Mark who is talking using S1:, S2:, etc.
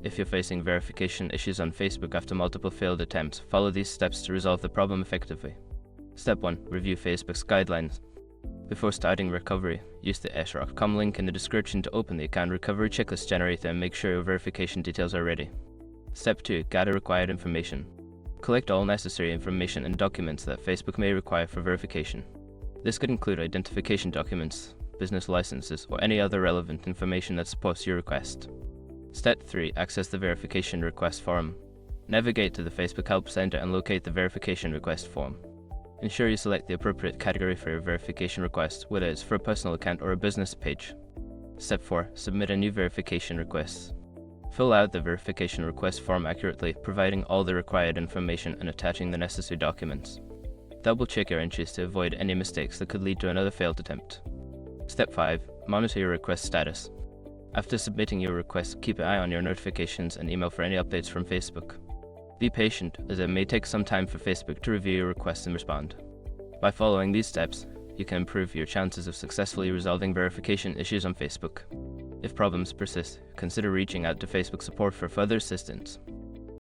S1: If you're facing verification issues on Facebook after multiple failed attempts, follow these steps to resolve the problem effectively. Step 1. Review Facebook's guidelines. Before starting recovery, use the s.com link in the description to open the account recovery checklist generator and make sure your verification details are ready. Step 2. Gather required information. Collect all necessary information and documents that Facebook may require for verification. This could include identification documents, business licenses, or any other relevant information that supports your request. Step 3. Access the verification request form. Navigate to the Facebook Help Center and locate the verification request form. Ensure you select the appropriate category for your verification request, whether it's for a personal account or a business page. Step 4. Submit a new verification request. Fill out the verification request form accurately, providing all the required information and attaching the necessary documents. Double-check your entries to avoid any mistakes that could lead to another failed attempt. Step 5. Monitor your request status. After submitting your request, keep an eye on your notifications and email for any updates from Facebook. Be patient, as it may take some time for Facebook to review your request and respond. By following these steps, you can improve your chances of successfully resolving verification issues on Facebook. If problems persist, consider reaching out to Facebook support for further assistance.